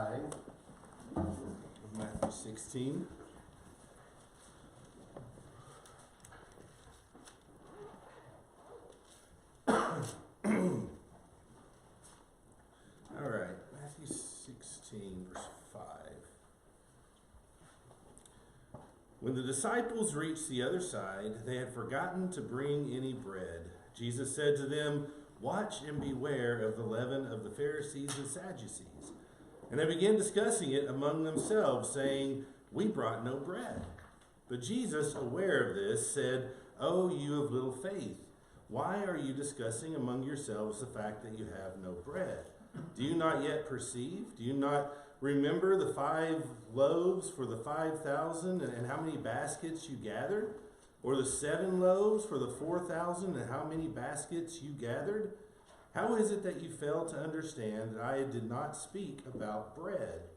5 of Matthew 16. All right, Matthew 16, verse 5. When the disciples reached the other side, they had forgotten to bring any bread. Jesus said to them, "Watch and beware of the leaven of the Pharisees and Sadducees." And they began discussing it among themselves, saying, "We brought no bread." But Jesus, aware of this, said, "Oh, you of little faith, why are you discussing among yourselves the fact that you have no bread? Do you not yet perceive? Do you not remember the 5 loaves for the 5,000 and how many baskets you gathered? Or the 7 loaves for the 4,000 and how many baskets you gathered? How is it that you fail to understand that I did not speak about bread?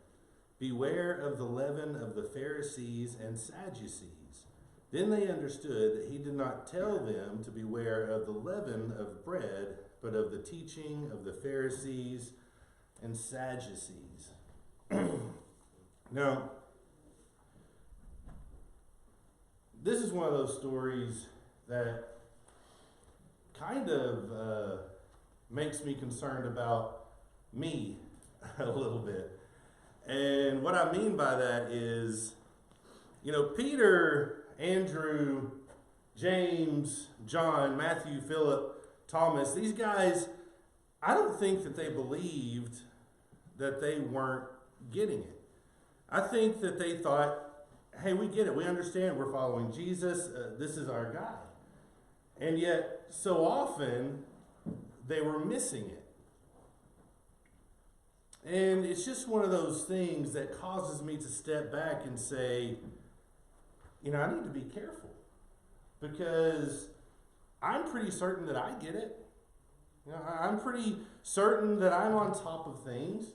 Beware of the leaven of the Pharisees and Sadducees." Then they understood that he did not tell them to beware of the leaven of bread, but of the teaching of the Pharisees and Sadducees. Now, this is one of those stories that kind of makes me concerned about me a little bit. And what I mean by that is, Peter, Andrew, James, John, Matthew, Philip, Thomas, these guys, I don't think that they believed that they weren't getting it. I think that they thought, hey, we get it. We understand we're following Jesus. This is our guy. And yet, so often, they were missing it. And it's just one of those things that causes me to step back and say, I need to be careful. Because I'm pretty certain that I get it. I'm pretty certain that I'm on top of things.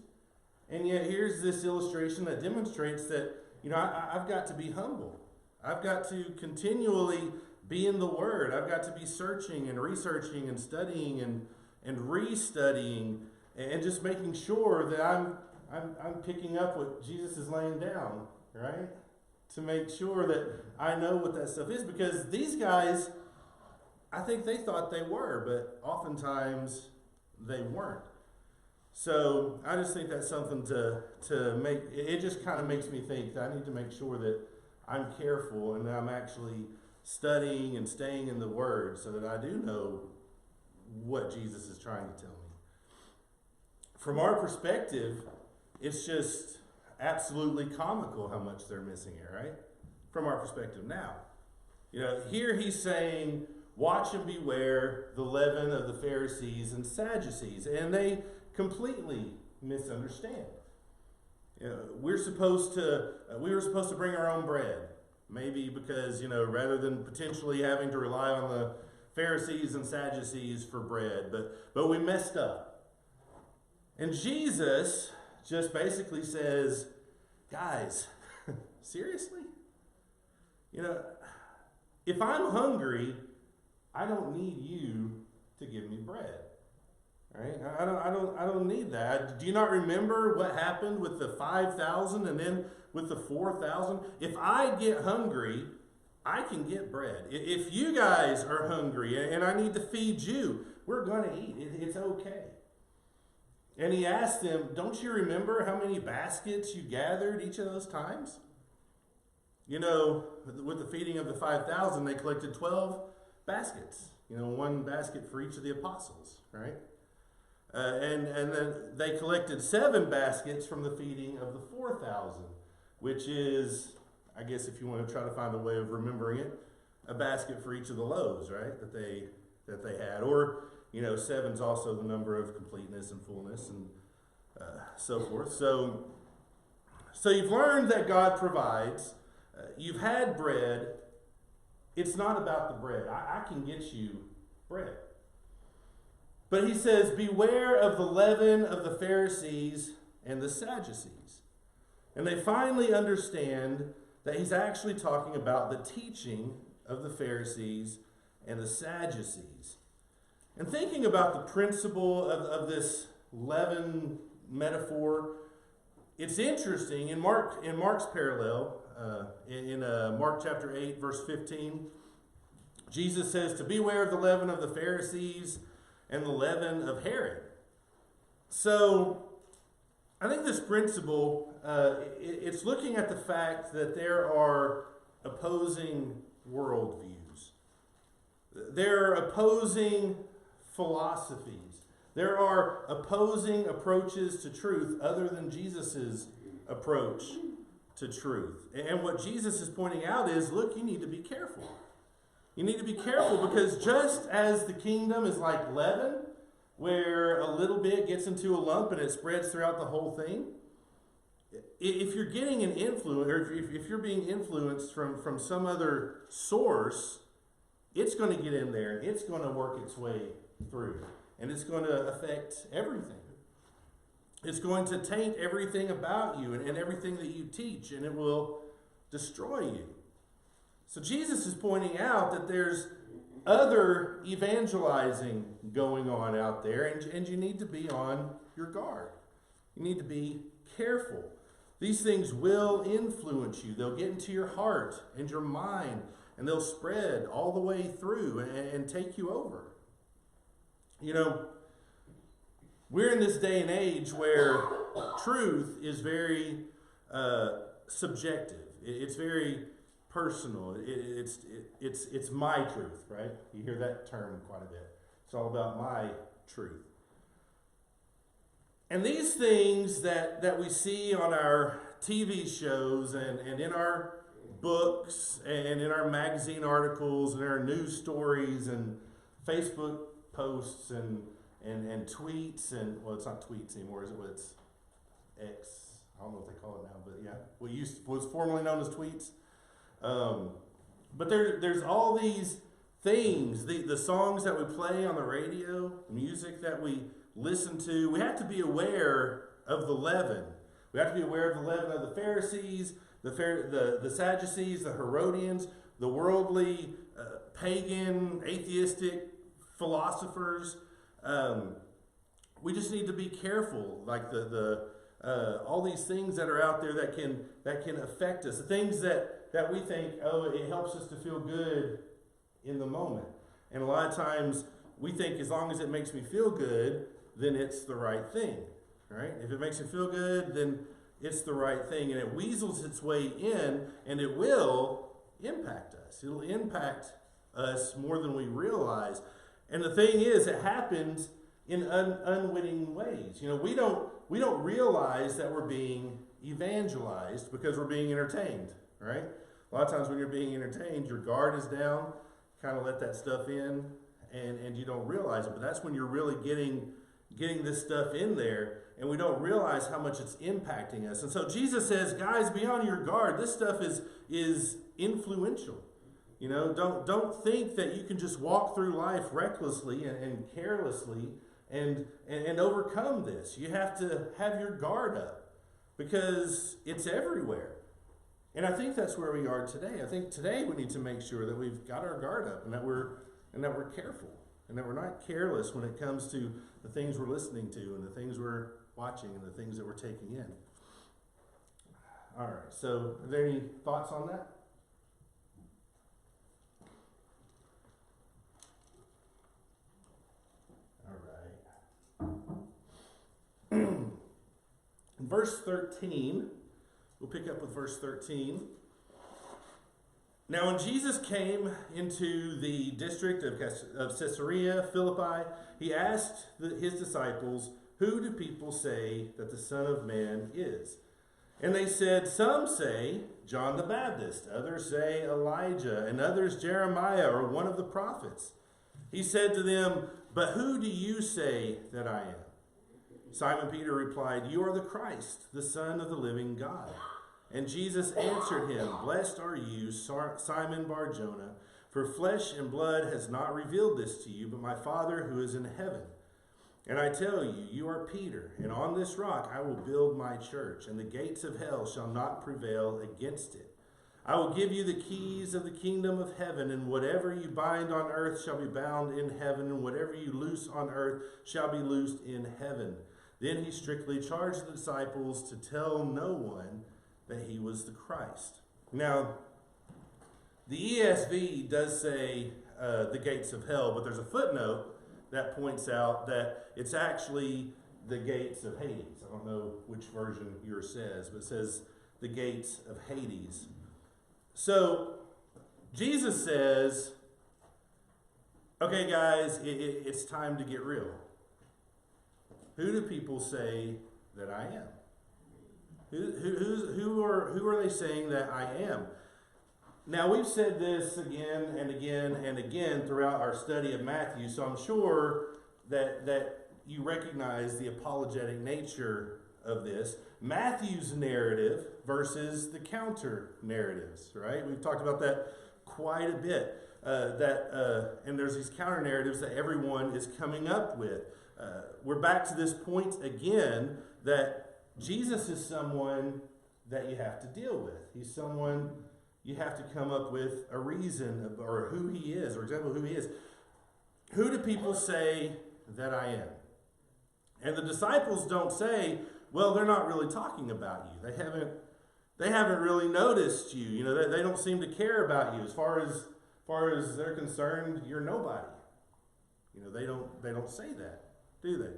And yet here's this illustration that demonstrates that, I've got to be humble. I've got to continually be in the Word. I've got to be searching and researching and studying and restudying and just making sure that I'm picking up what Jesus is laying down, right? To make sure that I know what that stuff is. Because these guys, I think they thought they were, but oftentimes they weren't. So I just think that's something to make, it just kind of makes me think that I need to make sure that I'm careful and that I'm actually studying and staying in the Word so that I do know what Jesus is trying to tell me. From our perspective, it's just absolutely comical how much they're missing it, right? From our perspective now. Here he's saying, watch and beware the leaven of the Pharisees and Sadducees. And they completely misunderstand. We were supposed to bring our own bread. Maybe because, rather than potentially having to rely on the Pharisees and Sadducees for bread. But we messed up. And Jesus just basically says, guys, seriously? If I'm hungry, I don't need you to give me bread. Right? I don't need that. Do you not remember what happened with the 5,000 and then with the 4,000? If I get hungry, I can get bread. If you guys are hungry and I need to feed you, we're going to eat. It's okay. And he asked them, don't you remember how many baskets you gathered each of those times? With the feeding of the 5,000, they collected 12 baskets. 1 basket for each of the apostles, right? And then they collected 7 baskets from the feeding of the 4,000, which is, I guess if you want to try to find a way of remembering it, a basket for each of the loaves, right, that they had. Or, 7's also the number of completeness and fullness and so forth. So you've learned that God provides. You've had bread. It's not about the bread. I can get you bread. But he says, beware of the leaven of the Pharisees and the Sadducees. And they finally understand that he's actually talking about the teaching of the Pharisees and the Sadducees. And thinking about the principle of this leaven metaphor, it's interesting in Mark's parallel, in Mark chapter 8, verse 15, Jesus says to beware of the leaven of the Pharisees and the leaven of Herod. So I think this principle, it's looking at the fact that there are opposing worldviews. There are opposing philosophies. There are opposing approaches to truth other than Jesus's approach to truth. And what Jesus is pointing out is, look, you need to be careful. You need to be careful because just as the kingdom is like leaven, where a little bit gets into a lump and it spreads throughout the whole thing, if you're getting an influence, or if you're being influenced from some other source, it's going to get in there. It's going to work its way through. And it's going to affect everything. It's going to taint everything about you and everything that you teach, and it will destroy you. So Jesus is pointing out that there's other evangelizing going on out there, and you need to be on your guard. You need to be careful. These things will influence you. They'll get into your heart and your mind, and they'll spread all the way through and take you over. You know, we're in this day and age where truth is very subjective. It's very personal. It's my truth, right? You hear that term quite a bit. It's all about my truth. And these things that we see on our TV shows and in our books and in our magazine articles and our news stories and Facebook posts and tweets and, well, it's not tweets anymore, is it? Well, it's X. I don't know what they call it now, but yeah. Was formerly known as tweets. But there's all these things, the songs that we play on the radio, music that we listen to. We have to be aware of the leaven. We have to be aware of the leaven of the Pharisees, the Sadducees, the Herodians, the worldly, pagan, atheistic philosophers. We just need to be careful, like all these things that are out there that can affect us. The things that we think, oh, it helps us to feel good in the moment. And a lot of times we think as long as it makes me feel good, then it's the right thing, right? If it makes me feel good, then it's the right thing. And it weasels its way in, and it will impact us. It'll impact us more than we realize. And the thing is, it happens in unwitting ways. You know, we don't realize that we're being evangelized because we're being entertained, right? A lot of times when you're being entertained, your guard is down, kind of let that stuff in, and you don't realize it. But that's when you're really getting this stuff in there, and we don't realize how much it's impacting us. And so Jesus says, guys, be on your guard. This stuff is influential. You know, don't think that you can just walk through life recklessly and carelessly and overcome this. You have to have your guard up because it's everywhere. And I think that's where we are today. I think today we need to make sure that we've got our guard up and that we're careful and that we're not careless when it comes to the things we're listening to and the things we're watching and the things that we're taking in. All right. So, are there any thoughts on that? In verse 13, we'll pick up with verse 13. Now when Jesus came into the district of Caesarea Philippi, he asked his disciples, "Who do people say that the Son of Man is?" And they said, "Some say John the Baptist, others say Elijah, and others Jeremiah or one of the prophets." He said to them, "But who do you say that I am?" Simon Peter replied, "You are the Christ, the Son of the living God." And Jesus answered him, "Blessed are you, Simon Bar-Jonah, for flesh and blood has not revealed this to you, but my Father who is in heaven. And I tell you, you are Peter, and on this rock I will build my church, and the gates of hell shall not prevail against it. I will give you the keys of the kingdom of heaven, and whatever you bind on earth shall be bound in heaven, and whatever you loose on earth shall be loosed in heaven. Then he strictly charged the disciples to tell no one that he was the Christ. Now, the ESV does say the gates of hell, but there's a footnote that points out that it's actually the gates of Hades. I don't know which version yours says, but it says the gates of Hades. So, Jesus says, okay, guys, it's time to get real. Who do people say that I am? Who are they saying that I am? Now, we've said this again and again and again throughout our study of Matthew, so I'm sure that you recognize the apologetic nature of this. Matthew's narrative versus the counter narratives, right? We've talked about that quite a bit. And there's these counter narratives that everyone is coming up with. We're back to this point again that Jesus is someone that you have to deal with. He's someone you have to come up with a reason or who he is, or example who he is. Who do people say that I am? And the disciples don't say, well, they're not really talking about you. They haven't really noticed you. You know, they don't seem to care about you. As far as they're concerned, you're nobody. You know, they don't say that, do they?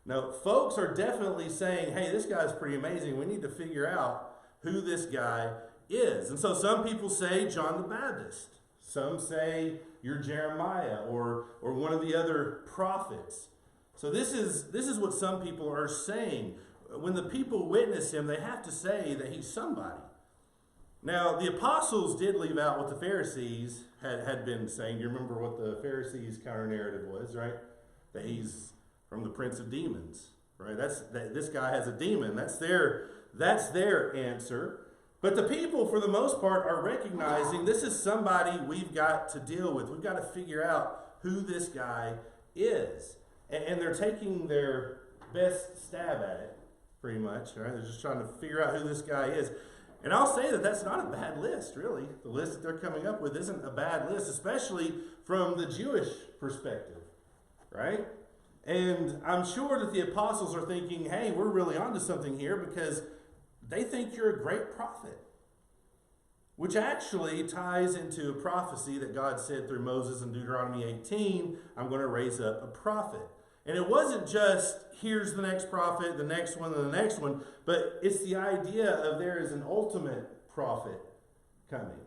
No, folks are definitely saying, hey, this guy's pretty amazing. We need to figure out who this guy is. And so some people say John the Baptist. Some say you're Jeremiah or one of the other prophets. So this is what some people are saying. When the people witness him, they have to say that he's somebody. Now, the apostles did leave out what the Pharisees had been saying. Do you remember what the Pharisees' counter-narrative was, right? That he's from the prince of demons, right? This guy has a demon. That's their answer. But the people, for the most part, are recognizing this is somebody we've got to deal with. We've got to figure out who this guy is. And they're taking their best stab at it, pretty much, right? They're just trying to figure out who this guy is. And I'll say that that's not a bad list, really. The list that they're coming up with isn't a bad list, especially from the Jewish perspective, right? And I'm sure that the apostles are thinking, hey, we're really onto something here because they think you're a great prophet, which actually ties into a prophecy that God said through Moses in Deuteronomy 18, I'm going to raise up a prophet. And it wasn't just, here's the next prophet, the next one, and the next one, but it's the idea of there is an ultimate prophet coming.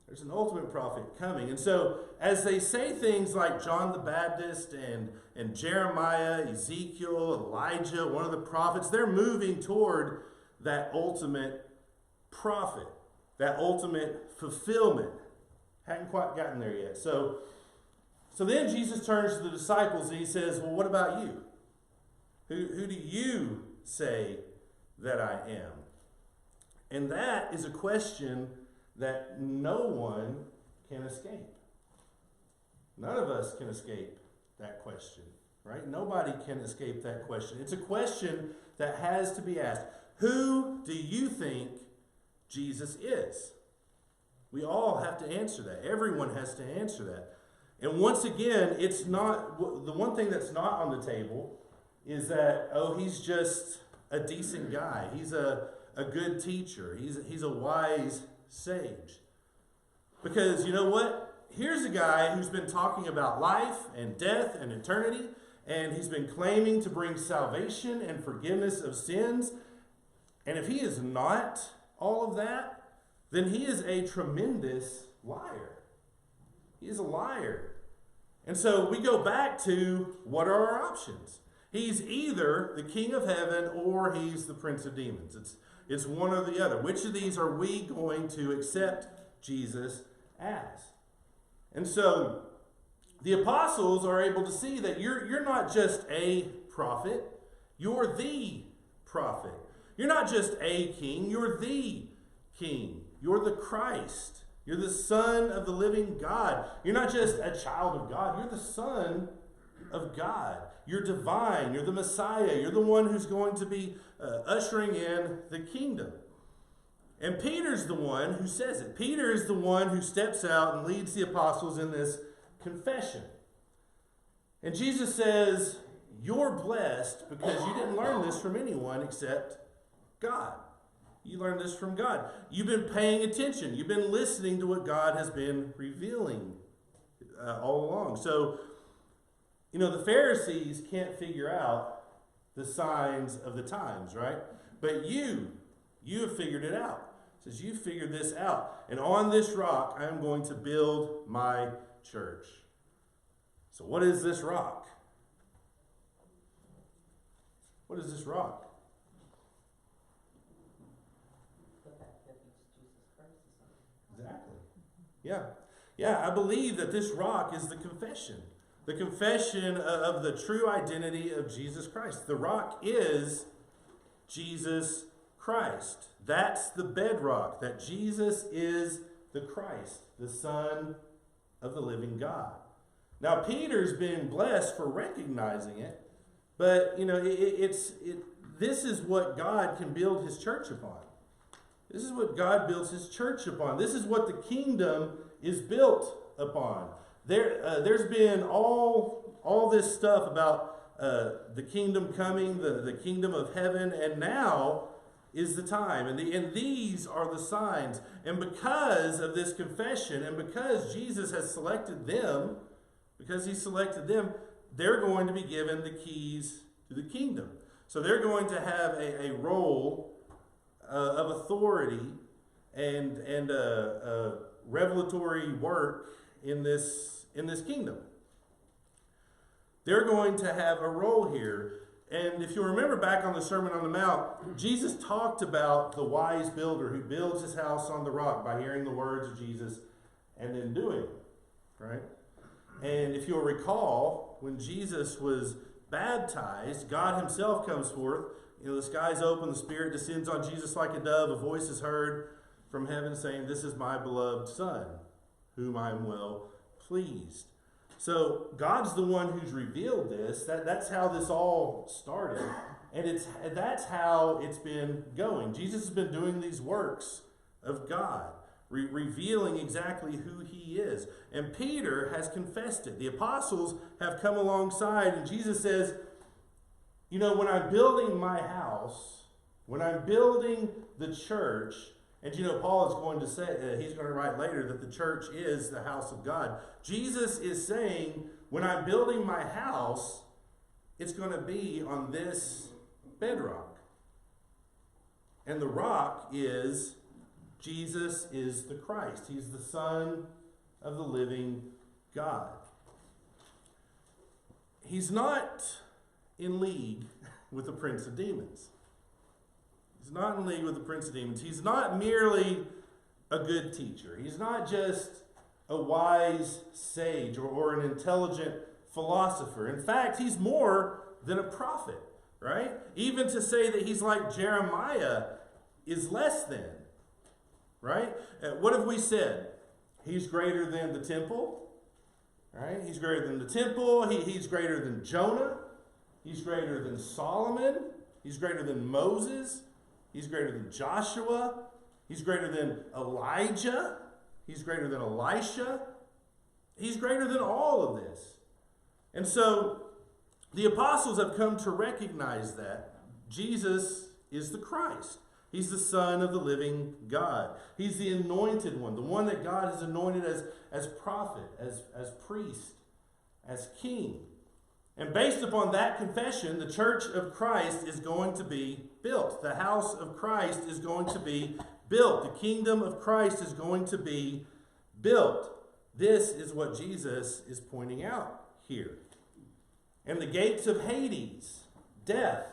There's an ultimate prophet coming. And so as they say things like John the Baptist and Jeremiah, Ezekiel, Elijah, one of the prophets, they're moving toward that ultimate prophet, that ultimate fulfillment. Hadn't quite gotten there yet. So then Jesus turns to the disciples and he says, well, what about you? Who do you say that I am? And that is a question that no one can escape. None of us can escape that question, right? Nobody can escape that question. It's a question that has to be asked. Who do you think Jesus is? We all have to answer that. Everyone has to answer that. And once again, it's not, the one thing that's not on the table is that, oh, he's just a decent guy. He's a good teacher. He's a wise sage. Because you know what? Here's a guy who's been talking about life and death and eternity, and he's been claiming to bring salvation and forgiveness of sins. And if he is not all of that, then he is a tremendous liar. He is a liar. And so we go back to, what are our options? He's either the king of heaven or he's the prince of demons. It's one or the other. Which of these are we going to accept Jesus as? And so the apostles are able to see that you're not just a prophet, you're the prophet. You're not just a king, you're the king. You're the Christ. You're the Son of the living God. You're not just a child of God, you're the Son of God. You're divine. You're the Messiah. You're the one who's going to be ushering in the kingdom. And Peter's the one who says it. Peter is the one who steps out and leads the apostles in this confession. And Jesus says, you're blessed because you didn't learn this from anyone except God. You learned this from God. You've been paying attention. You've been listening to what God has been revealing all along. So, the Pharisees can't figure out the signs of the times, right? But you have figured it out. It says, you figured this out. And on this rock, I am going to build my church. So what is this rock? What is this rock? Exactly. Yeah, I believe that this rock is the confession. The confession of the true identity of Jesus Christ. The rock is Jesus Christ. That's the bedrock, that Jesus is the Christ, the Son of the living God. Now, Peter's been blessed for recognizing it, but, this is what God can build his church upon. This is what God builds his church upon. This is what the kingdom is built upon. There's been all this stuff about the kingdom coming, the kingdom of heaven, and now is the time. And these are the signs. And because of this confession, and because Jesus has selected them, they're going to be given the keys to the kingdom. So they're going to have a role of authority and revelatory work in this kingdom. They're going to have a role here. And if you remember back on the Sermon on the Mount, Jesus talked about the wise builder who builds his house on the rock by hearing the words of Jesus and then doing it, right? And if you'll recall, when Jesus was baptized, God himself comes forth. The skies open, the Spirit descends on Jesus like a dove. A voice is heard from heaven saying, "This is my beloved Son, whom I am well pleased." So God's the one who's revealed this. That's how this all started. And that's how it's been going. Jesus has been doing these works of God, revealing exactly who he is. And Peter has confessed it. The apostles have come alongside, and Jesus says, when I'm building my house, when I'm building the church, and Paul is going to say, he's going to write later that the church is the house of God. Jesus is saying, when I'm building my house, it's going to be on this bedrock. And the rock is Jesus is the Christ. He's the Son of the living God. He's not in league with the prince of demons. He's not in league with the prince of demons. He's not merely a good teacher. He's not just a wise sage or an intelligent philosopher. In fact, he's more than a prophet, right? Even to say that he's like Jeremiah is less than, right? What have we said? He's greater than the temple, right? He's greater than the temple. He's greater than Jonah. He's greater than Solomon. He's greater than Moses. He's greater than Joshua. He's greater than Elijah. He's greater than Elisha. He's greater than all of this. And so the apostles have come to recognize that Jesus is the Christ. He's the Son of the living God. He's the anointed one, the one that God has anointed as prophet, as priest, as king. And based upon that confession, the church of Christ is going to be built. The house of Christ is going to be built. The kingdom of Christ is going to be built. This is what Jesus is pointing out here. And the gates of Hades, death,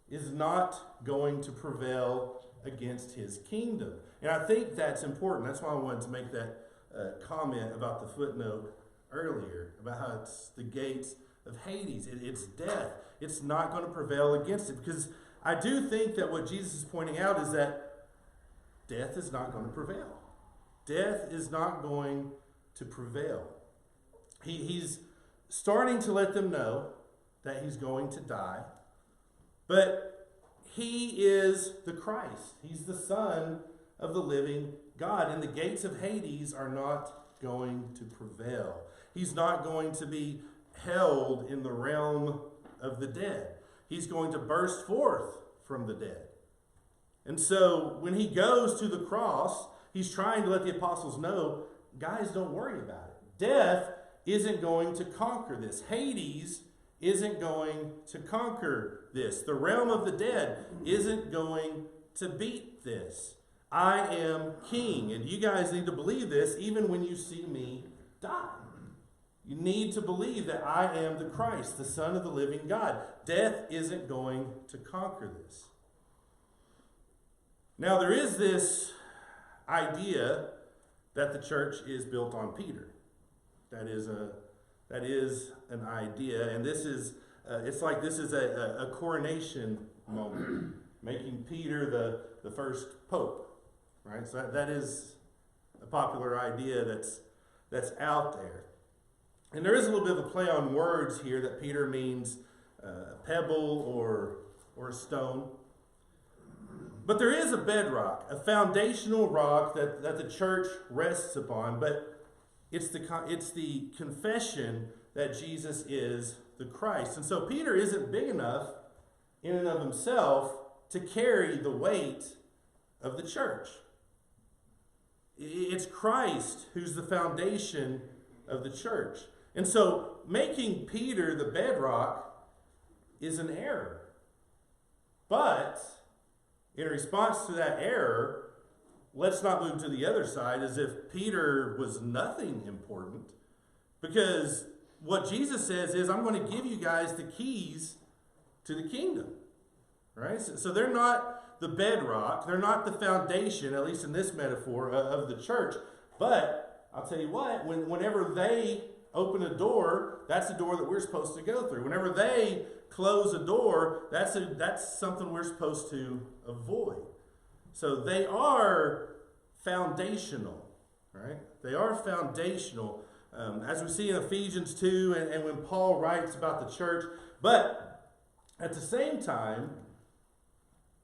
is not going to prevail against his kingdom. And I think that's important. That's why I wanted to make that comment about the footnote earlier, about how it's the gates of Hades. It's death. It's not going to prevail against it. Because I do think that what Jesus is pointing out is that death is not going to prevail. Death is not going to prevail. He's starting to let them know that he's going to die. But he is the Christ. He's the Son of the living God. And the gates of Hades are not going to prevail. He's not going to be held in the realm of the dead. He's going to burst forth from the dead. And so when he goes to the cross, he's trying to let the apostles know, guys, don't worry about it. Death isn't going to conquer this. Hades isn't going to conquer this. The realm of the dead isn't going to beat this. I am king, and you guys need to believe this even when you see me die. You need to believe that I am the Christ, the Son of the living God. Death isn't going to conquer this. Now, there is this idea that the church is built on Peter. That is an idea, and this is it's like this is a coronation moment, making Peter the first pope, right? So that is a popular idea that's out there, and there is a little bit of a play on words here that Peter means a pebble or a stone. But there is a bedrock, a foundational rock that the church rests upon, but it's the confession that Jesus is the Christ. And so Peter isn't big enough in and of himself to carry the weight of the church. It's Christ who's the foundation of the church. And so making Peter the bedrock is an error. But in response to that error, let's not move to the other side as if Peter was nothing important. Because what Jesus says is, I'm going to give you guys the keys to the kingdom. Right? So they're not the bedrock. They're not the foundation, at least in this metaphor, of the church. But I'll tell you what, whenever they open a door, that's a door that we're supposed to go through. Whenever they close a door, that's something we're supposed to avoid. So they are foundational, right? They are foundational, as we see in Ephesians 2 and when Paul writes about the church. But at the same time,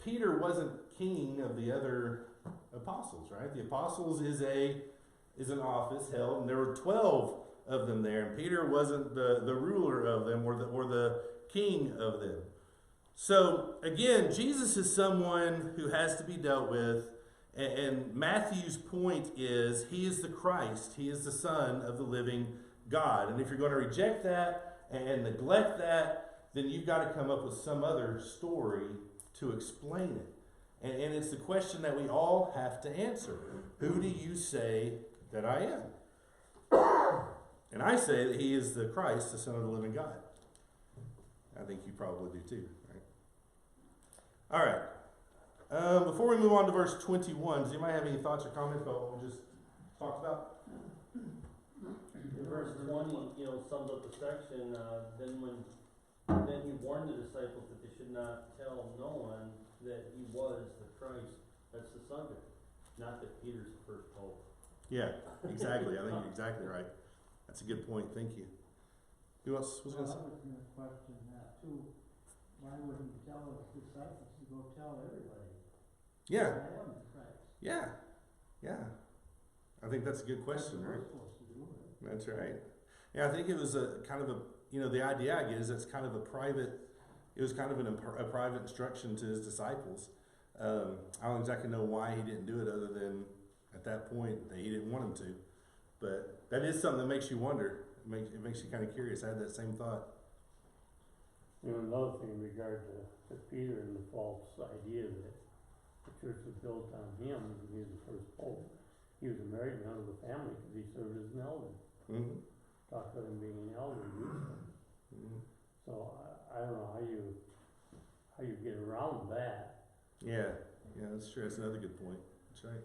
Peter wasn't king of the other apostles, right? The apostles is an office held, and there were 12 of them there, and Peter wasn't the ruler of them or the king of them. So again, Jesus is someone who has to be dealt with, and Matthew's point is he is the Christ. He is the Son of the living God. And if you're going to reject that and neglect that, then you've got to come up with some other story to explain it. And it's the question that we all have to answer. Who do you say that I am? And I say that he is the Christ, the Son of the living God. I think you probably do too, right? All right. Before we move on to verse 21, does anybody have any thoughts or comments about what we just talked about? In verse 20, sums up the section. Then he warned the disciples that they should not tell no one that he was the Christ. That's the subject, not that Peter's the first pope. Yeah, exactly. I think you're exactly right. That's a good point. Thank you. Who else was going to say? I was going to question that too. Why wouldn't he tell his disciples to go tell everybody? Yeah. I am the Christ. Yeah. Yeah. I think that's a good question, right? Supposed to do it. That's right. Yeah, I think it was a kind of a, the idea I get is it's kind of a private, it was kind of a private instruction to his disciples. I don't exactly know why he didn't do it other than at that point that he didn't want him to. But that is something that makes you wonder. It makes you kind of curious. I had that same thought. Another thing in regard to Peter and the false idea that the church was built on him, and he was the first pope. He was a married man of the family because he served as an elder. Mm-hmm. Talked about him being an elder. Mm-hmm. So I don't know how you get around that. Yeah, that's true. That's another good point. That's right.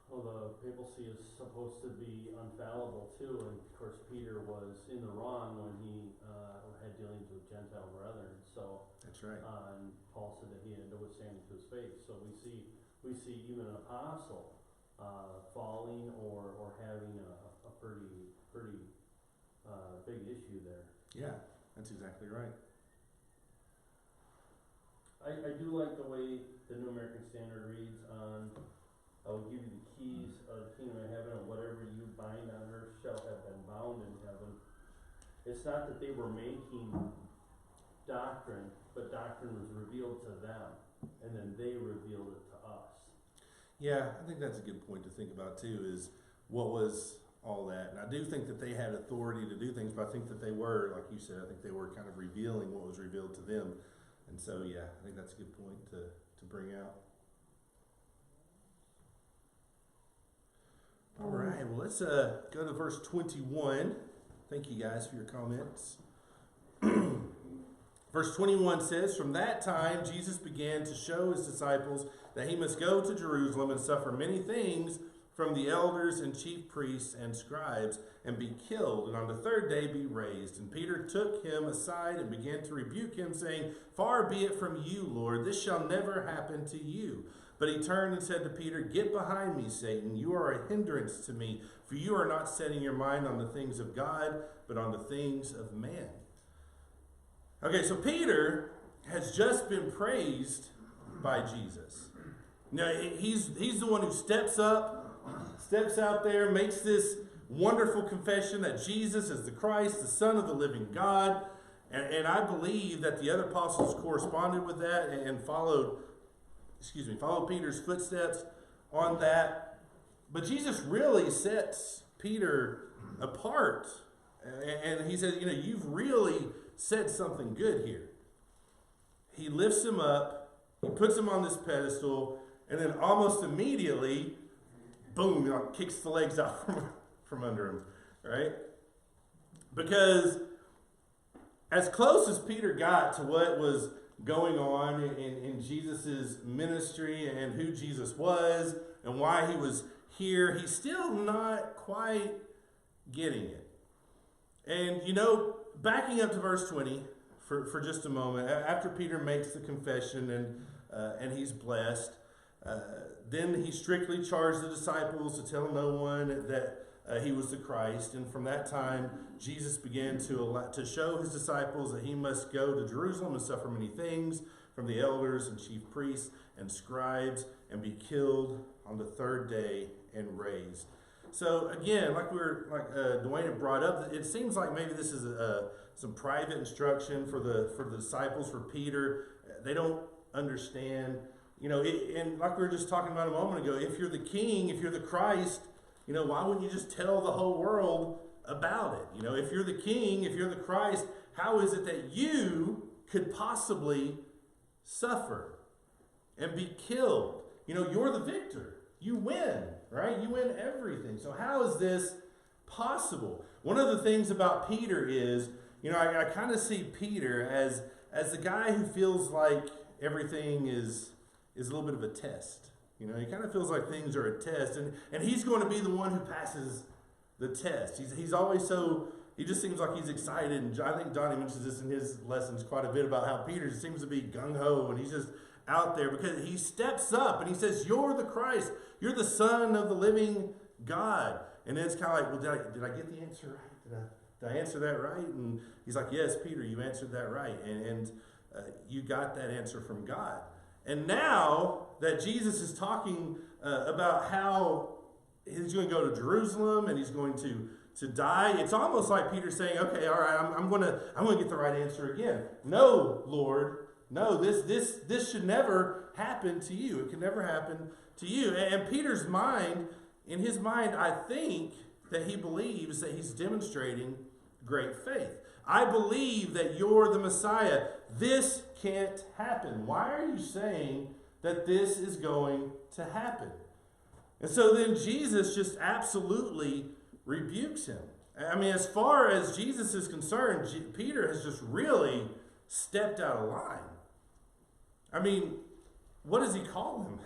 Well, the papacy is supposed to be infallible too, and of course Peter was in the wrong when he had dealings with Gentile brethren. So that's right. And Paul said that he had to withstand to his face. So we see even an apostle falling or having a pretty big issue there. Yeah, that's exactly right. I do like the way the New American Standard reads on, I will give you the keys of the kingdom of heaven, and whatever you bind on earth shall have been bound in heaven. it's not that they were making doctrine, but doctrine was revealed to them, and then they revealed it to us. Yeah, I think that's a good point to think about too, is what was all that. And I do think that they had authority to do things, but I think that they were, like you said, I think they were kind of revealing what was revealed to them. And so, yeah, I think that's a good point to bring out. All right, well, let's go to verse 21. Thank you guys for your comments. Verse 21 says, "From that time Jesus began to show his disciples that he must go to Jerusalem and suffer many things from the elders and chief priests and scribes, and be killed, and on the third day be raised. And Peter took him aside and began to rebuke him, saying, 'Far be it from you, Lord, this shall never happen to you.' But he turned and said to Peter, 'Get behind me, Satan. You are a hindrance to me, for you are not setting your mind on the things of God, but on the things of man.'" Okay, so Peter has just been praised by Jesus. Now, he's the one who steps out there, makes this wonderful confession that Jesus is the Christ, the Son of the living God. And I believe that the other apostles corresponded with that and followed Peter's footsteps on that. But Jesus really sets Peter apart. And he says, you've really said something good here. He lifts him up, he puts him on this pedestal, and then almost immediately, boom, kicks the legs out from under him, right? Because as close as Peter got to what was going on in Jesus' ministry and who Jesus was and why he was here, he's still not quite getting it. And, backing up to verse 20 for just a moment, after Peter makes the confession and he's blessed, then he strictly charged the disciples to tell no one that he was the Christ. And from that time, Jesus began to show his disciples that he must go to Jerusalem and suffer many things from the elders and chief priests and scribes and be killed on the third day and raised. So again, like Dwayne had brought up, it seems like maybe this is some private instruction for the disciples, for Peter. They don't understand, and like we were just talking about a moment ago, if you're the king, if you're the Christ, why wouldn't you just tell the whole world about it? If you're the king, if you're the Christ, how is it that you could possibly suffer and be killed? You're the victor. You win, right? You win everything. So how is this possible? One of the things about Peter is, I kind of see Peter as the guy who feels like everything is a little bit of a test. He kind of feels like things are a test, and he's going to be the one who passes the test. He's always he just seems like he's excited, and I think Donnie mentions this in his lessons quite a bit about how Peter seems to be gung-ho, and he's just out there because he steps up and he says, "You're the Christ. You're the Son of the living God." And then it's kind of like, well, did I get the answer right? Did I answer that right? And he's like, "Yes, Peter, you answered that right. And you got that answer from God." And now that Jesus is talking about how he's going to go to Jerusalem and he's going to die, it's almost like Peter saying, "Okay, all right, I'm going to get the right answer again. No, Lord. No, this should never happen to you. It can never happen to you." And Peter's mind, in his mind, I think that he believes that he's demonstrating great faith. "I believe that you're the Messiah. This can't happen. Why are you saying that this is going to happen?" And so then Jesus just absolutely rebukes him. I mean, as far as Jesus is concerned, Peter has just really stepped out of line. I mean, what does he call him?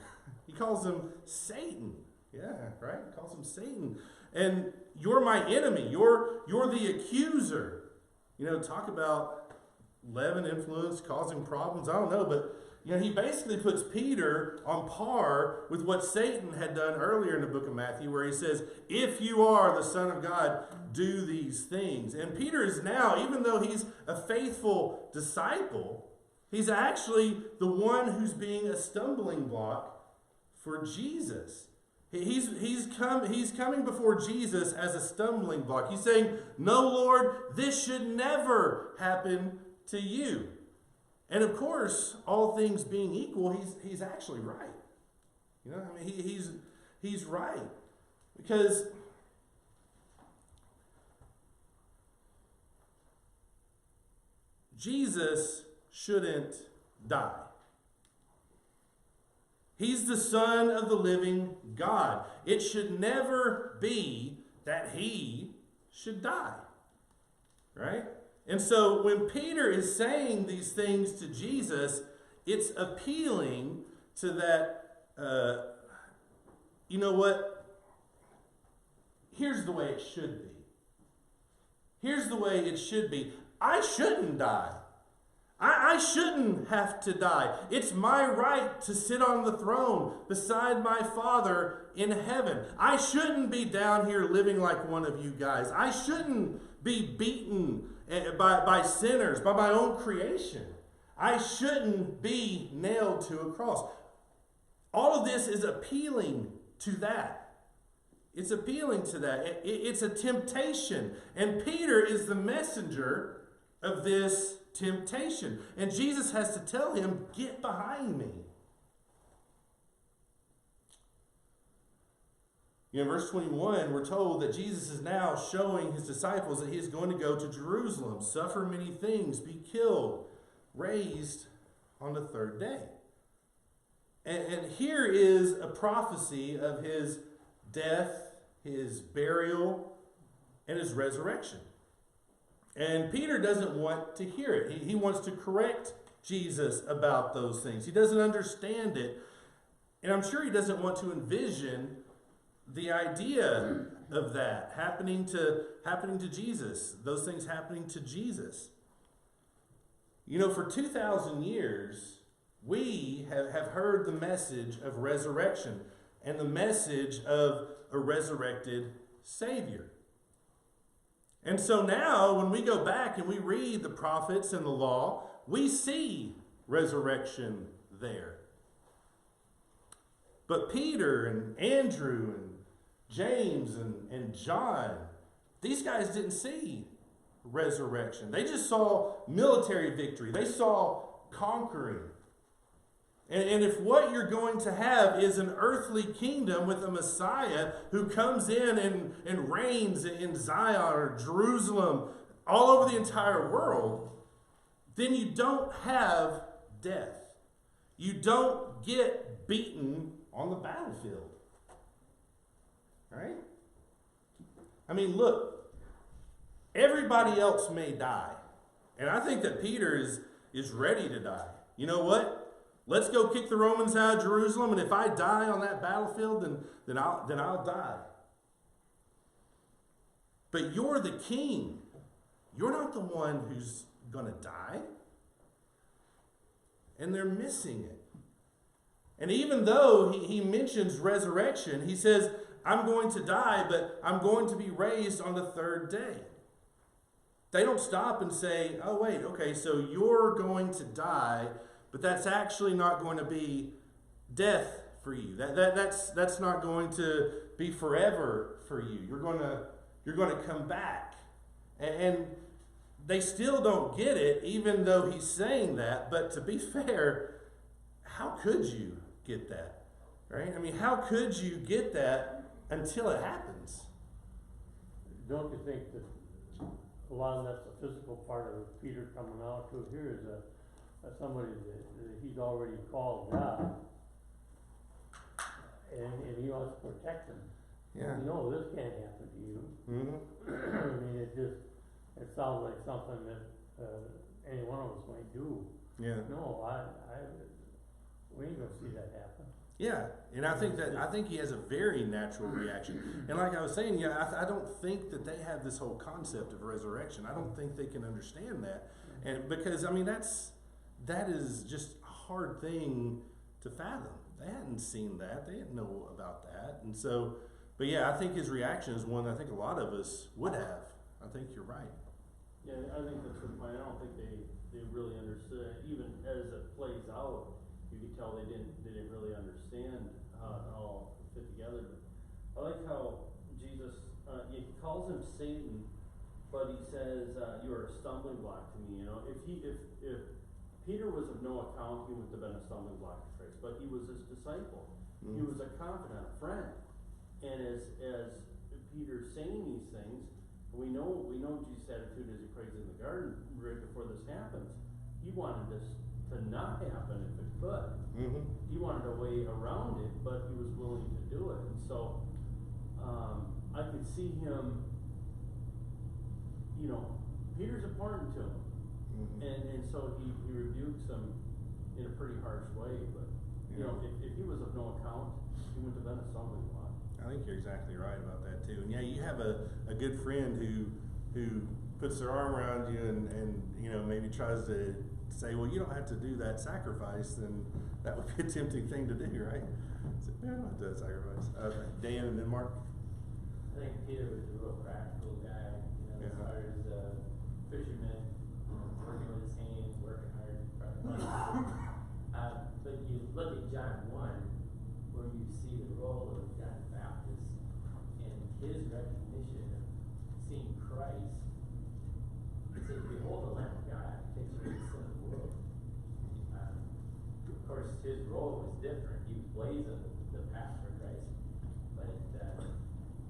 He calls him Satan. Yeah, right? He calls him Satan. And "You're my enemy. You're the accuser." Talk about leaven, influence, causing problems. I don't know, but he basically puts Peter on par with what Satan had done earlier in the book of Matthew, where he says, "If you are the Son of God, do these things." And Peter is now, even though he's a faithful disciple, he's actually the one who's being a stumbling block for Jesus. He's coming before Jesus as a stumbling block. He's saying, "No, Lord, this should never happen to you." And of course, all things being equal, he's actually right. You know, I mean, he's right, because Jesus shouldn't die. He's the Son of the living God. It should never be that he should die. Right? And so when Peter is saying these things to Jesus, it's appealing to that, you know what? Here's the way it should be. Here's the way it should be. I shouldn't die. I shouldn't have to die. It's my right to sit on the throne beside my Father in heaven. I shouldn't be down here living like one of you guys. I shouldn't be beaten by sinners, by my own creation. I shouldn't be nailed to a cross. All of this is appealing to that. It's appealing to that. It's a temptation. And Peter is the messenger of this temptation. And Jesus has to tell him, "Get behind me." In verse 21, we're told that Jesus is now showing his disciples that he is going to go to Jerusalem, suffer many things, be killed, raised on the third day. And here is a prophecy of his death, his burial, and his resurrection. And Peter doesn't want to hear it. He wants to correct Jesus about those things. He doesn't understand it. And I'm sure he doesn't want to envision the idea of that happening to Jesus, those things happening to Jesus. You know, for 2,000 years, we have heard the message of resurrection and the message of a resurrected Savior. And so now, when we go back and we read the prophets and the law, we see resurrection there. But Peter and Andrew and James and John, these guys didn't see resurrection. They just saw military victory. They saw conquering. And if what you're going to have is an earthly kingdom with a Messiah who comes in and reigns in Zion or Jerusalem, all over the entire world, then you don't have death. You don't get beaten on the battlefield. Right? I mean, look, everybody else may die. And I think that Peter is ready to die. You know what? Let's go kick the Romans out of Jerusalem, and if I die on that battlefield, then I'll die. But you're the king. You're not the one who's going to die. And they're missing it. And even though he mentions resurrection, he says, "I'm going to die, but I'm going to be raised on the third day." They don't stop and say, "Oh, wait, okay, so you're going to die, but that's actually not going to be death for you. That's not going to be forever for you. You're going to come back." And they still don't get it, even though he's saying that. But to be fair, how could you get that? Right? I mean, how could you get that until it happens? Don't you think that a lot of that's the physical part of Peter coming out to here is somebody that he's already called God, and he wants to protect him. Yeah. You know, this can't happen to you. Mm-hmm. I mean, it sounds like something that any one of us might do. Yeah. No, we ain't gonna see that happen. Yeah, and I think he has a very natural reaction. And like I was saying, I don't think that they have this whole concept of resurrection. I don't think they can understand that, and because I mean that is just a hard thing to fathom. They hadn't seen that. They didn't know about that, and so. But yeah, I think his reaction is one that I think a lot of us would have. I think you're right. Yeah, I think that's the point. I don't think they really understood it. Even as it plays out, you could tell they didn't really understand how it all fit together. But I like how Jesus, he calls him Satan, but he says, you are a stumbling block to me, you know, if Peter was of no account, he would have been a stumbling block to Christ, but he was his disciple. He was a confidant, a friend. And as Peter's saying these things, we know Jesus' attitude as he prays in the garden right before this happens. He wanted this to not happen if it could. Mm-hmm. He wanted a way around it, but he was willing to do it. And so I could see him, you know, Peter's important to him. Mm-hmm. And so he rebukes him in a pretty harsh way, but you know, if he was of no account, he wouldn't have been a stumbling block. I think you're exactly right about that too. And yeah, you have a good friend who puts their arm around you and you know, maybe tries to say, well, you don't have to do that sacrifice, then that would be a tempting thing to do, right? So, yeah, I don't have to do that sacrifice. Dan and then Mark. I think Peter was a real practical guy, you know, as far as fisherman, working with his hands, working hard, probably. But you look at John 1, where you see the role of John the Baptist and his recognition of seeing Christ. He said, behold the Lamb of God, who takes away the sin of the world. Of course, his role was different. He was blazing the path for Christ. But,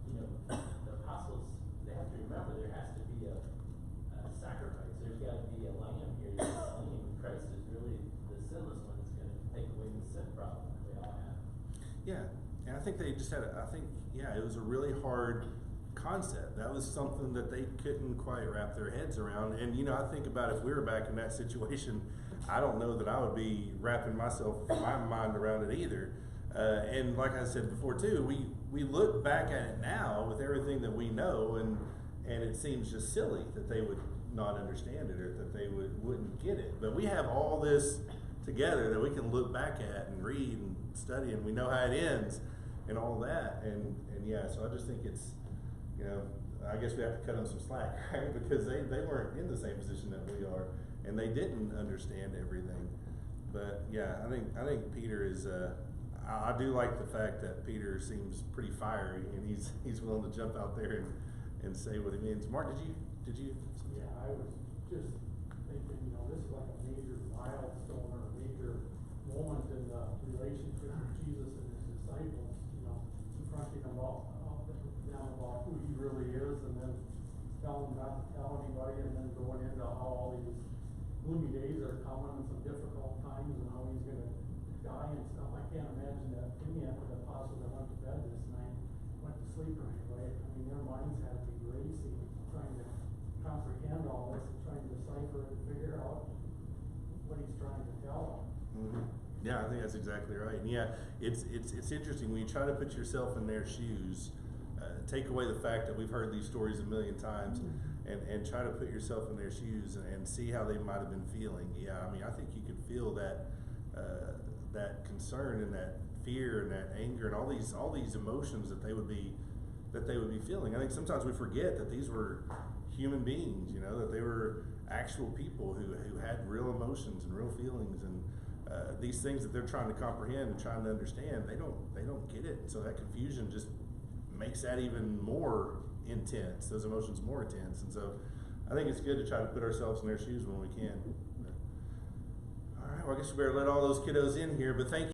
you know, the apostles, they have to remember there has to be a sacrifice. There's got to be a lamb here that's slain. Christ is really the sinless one that's going to take away the sin problem that we all have. Yeah, and I think they just had it was a really hard concept. That was something that they couldn't quite wrap their heads around. And you know, I think about if we were back in that situation, I don't know that I would be wrapping my mind around it either. And like I said before too, we look back at it now with everything that we know, and it seems just silly that they would not understand it or that they wouldn't get it. But we have all this together that we can look back at and read and study, and we know how it ends and all that. And yeah, so I just think it's, you know, I guess we have to cut them some slack, right? Because they weren't in the same position that we are, and they didn't understand everything. But yeah, I think Peter is. I do like the fact that Peter seems pretty fiery, and he's willing to jump out there and say what he means. Mark, did you? Yeah, I was just thinking, you know, this is like a major milestone or a major moment in the relationship with Jesus and his disciples, you know, confronting them about who he really is, and then telling them not to tell anybody, and then going into how all these gloomy days are coming and some difficult times and how he's going to die and stuff. I can't imagine that any of the apostles that went to bed this night went to sleep right away. I mean, their minds had to be racing, trying to comprehend all this and trying to decipher and figure out what he's trying to tell them. Mm-hmm. Yeah, I think that's exactly right. And yeah, it's interesting when you try to put yourself in their shoes. Take away the fact that we've heard these stories a million times, and try to put yourself in their shoes and see how they might have been feeling. Yeah, I mean, I think you could feel that that concern and that fear and that anger and all these emotions that they would be feeling. I think sometimes we forget that these were human beings, you know, that they were actual people who had real emotions and real feelings, and these things that they're trying to comprehend and trying to understand, they don't get it. So that confusion just makes that even more intense, those emotions more intense. And so I think it's good to try to put ourselves in their shoes when we can. All right, well, I guess we better let all those kiddos in here, but thank you.